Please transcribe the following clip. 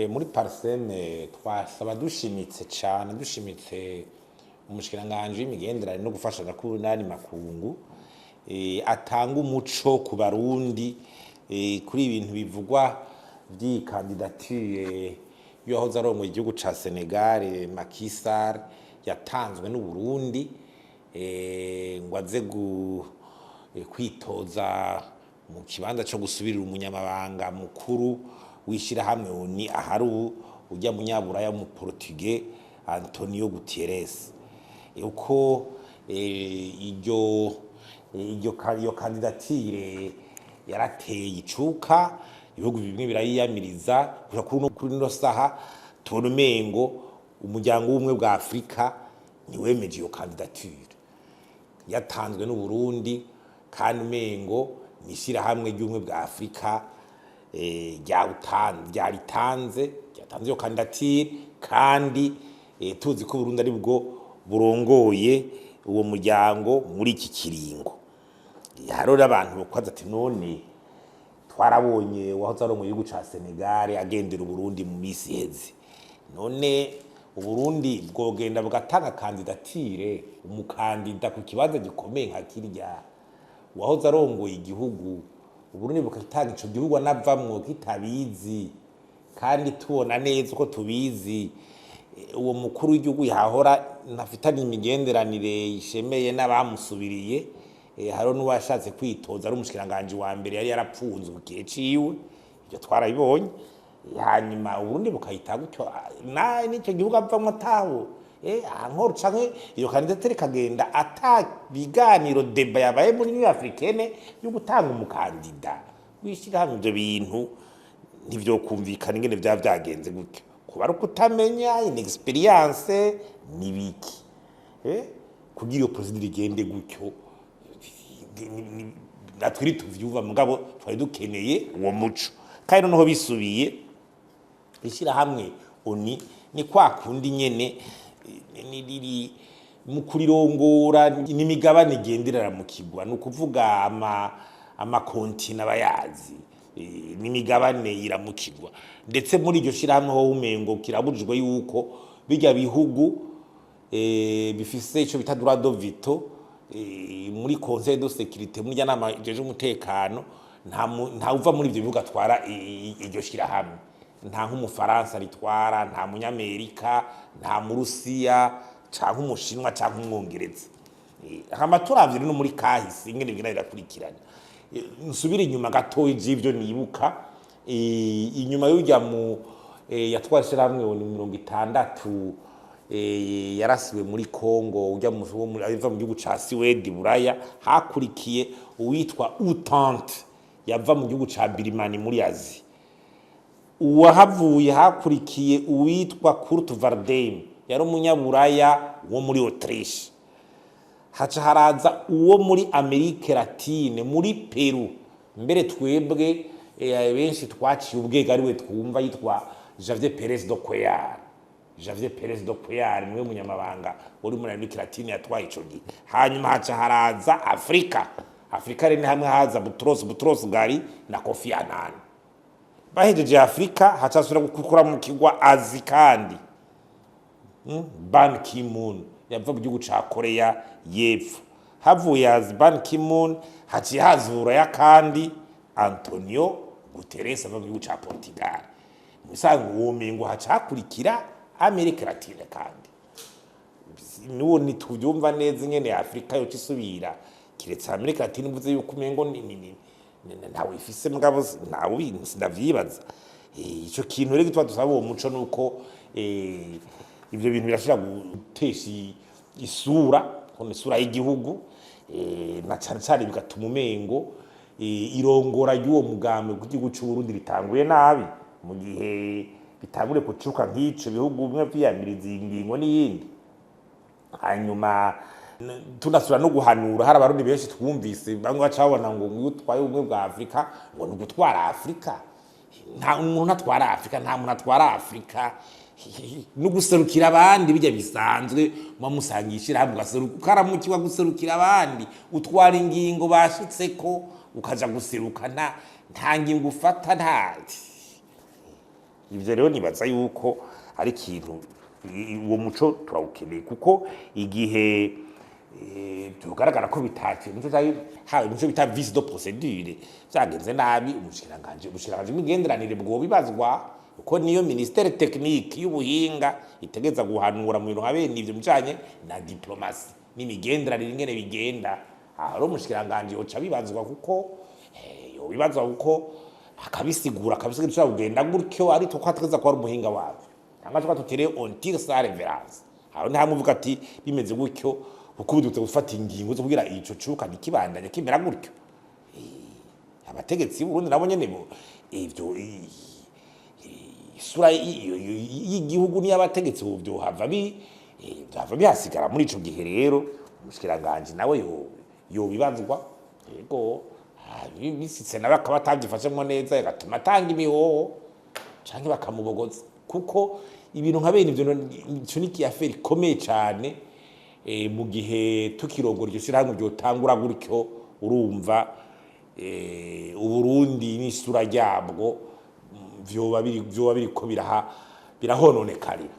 muri parseme twasaba dushimitse cyane dushimitse umushikiranganje w'imigenderanire no gufashanya kuri nani makungu atanga umuco ku barundi kuri ibintu bivugwa by'ikandidature y'ahoze arongoye igihugu ca Senegal Macky Sall yatanzwe n'Uburundi ngo aze kwitoza mu kibanza cyo gusubirira umunyamabanga mukuru wishira hamwe ni aharu ujya munyaburaya mu Portugal Antonio Guterres uko iyo kandidatire yarateye icuka ibihugu bimwe birayiyamiriza kuri no saha turumengo umuryango w'umwe bwa Afrika ni wemeje iyo kandidatire yatanzwe n'Uburundi kandi umengo nishira hamwe ry'umwe bwa Afrika ryaritanze iyo kandidatire kandi tuzi ko Burundi ari bwo burongoye uwo muryango muri iki kiringo harora abantu bakwaza ati none twarabonye wahoze ari mu gihugu ca Senegal agendera Uburundi mu misi heze none Uburundi bwogenda bugatanga kandidatire umukandida ku kibanza gikomeye nka kirya wahoze arongoye igihugu Uburundi bukatanga ico gihugu anavamwo kitabizi kandi tubona neza uko tubizi uwo mukuru w'igihugu yahora nafitanye imigenderanire ishemeye n'abamusubiriye haro n'uwashatse kwitoza ari umushikiranganje wa mbere yari yarapfunze ubukiye ciwe ibyo twarabibonye hanyuma Uburundi bukayita gutyo naye n'icyo gihugu avamwo ataho ankoro canke iyo kandidatire kagenda atabiganiro deba yabaye muri Union Africaine yo gutanga umukandida wishira hamwe ibyo bintu ntivyo kumvikana ingene byagenze gutyo kuba ari kutamenya inexperience nibiki kugira iyo procedure igende gutyo natwiri tuvyuva mugabo twari dukeneye uwo muco kandi noneho bisubiye ishira hamwe oni ni kwa kundi nyene ni mu kurirongora n'imigabane igenderera mu kigwa no kuvuga ama kontina bayazi n'imigabane iramukirwa ndetse muri iryo shira hamwe ho umengo kirabujijwe yuko bijya bihugu bifise ico bita droit de veto muri conseil de sécurité muri janama jeje umutekano nta uva muri ivyo bihugu atwara iryo shira hamwe nta nk'umufaransa ritwara nta munyamerika nta murusiya canke umushinwa canke umwongereza amaturavye no muri kahise ingene bigenda birakurikirana nsubira inyuma gato y'ivyo nibuka inyuma y'ujya mu yatwashira hamwe ni 60 yarasiwe muri Kongo ujya mu ava mu gihugu ca Suède Buraya hakurikiye uwitwa Utante yava mu gihugu ca Birimani muri Azi uwahavuye hakurikiye uwitwa Kurt Waldheim yari umunyaburaya wo muri Autriche haca haraza uwo muri Amerika Latine muri Peru mbere twebwe benshi twaciye ubwega ariwe twumva yitwa Javier Pérez do Cuellar niwe munyamabanga uri muri Amerika Latine yatwaye ico gihe hanyuma haca haraza Afrika rene hamwe haza Boutros Ghali na Kofi Annan bahejeje Afrika haca sura gukura mu kigwa Azi kandi Ban Ki-moon yava mu gihugu ca Korea y'Epfo havuye Ban Ki-moon haciye hazura ya kandi Antonio Guterres ava mu gihugu ca Portugal musango womengo hacakurikira Amerika Latine kandi nuwo nitubyumva neza nyene Afrika yo cisubira kiretse Amerika Latine mvuze yuko umengo ntawe ifise mugabo ntawe ndavyibaza ico kintu rero gitwa dusaba uwo muco nuko ibyo bintu birashira gutesha isura y'igihugu na cyane bigatuma umengo irongora y'uwo mugambi ku gihugu cy'u Burundi ritanguye nabi mu gihe bitangure kucuka nk'ico bihugu bimwe byiyamiriza ingingo n'iyindi hanyuma tunasura no guhanura hari abarundi benshi twumvise bamwe bacabona ngo utwaye ubumwe bwa Afrika ngo ni gutwara Afrika nta umuntu atwara Afrika nta muntu atwara Afrika no guserukira abandi bijya bisanzwe mumusangishira hamwe ukaramukirwa guserukira abandi utwara ingingo bashitseko ukaja guserukana nta ngingo ufata ivyo rero nibaza yuko ari ikintu uwo muco turawukeneye kuko igihe tugaragara ko bitaje muco bita vice de procédure vyagenze nabi umushikiranganje w'imigenderanire bwo bibazwa uko niyo ministère technique y'ubuhinga itegeza guhanura mu bintu habene ivyo mujanye na diplomasi n'imigenderanire ingene bigenda aho umushikiranganje oca bibazwa kuko yo bibazwa kuko akabisigura kugenda gutyo ari to kwategeza ko ari umuhinga wavyo cyangwa twa tutere on tire sa reverence aho nta muvuga ati bimeze gutyo kuko budutse gufata ingingo zo kugira ico cuka nikibandanya kimera gutyo abategetsi b'Uburundi nabo nyene bo ivyo isura y'igihugu ni abategetsi byo hava bihasigara muri ico gihe rero umushikiranganje nawe yo bibazwa yego bisitse nawe akaba atabyifashemo neza yagatuma atanga imihoho canke bakamubogoza kuko ibintu nka bene ivyo nico ni kiaferi ikomeye cane mu gihe tukirogora iryo shirahamwe byotangura gutyo urumva Uburundi n'isura ryabwo vyoba biriko birahononekarira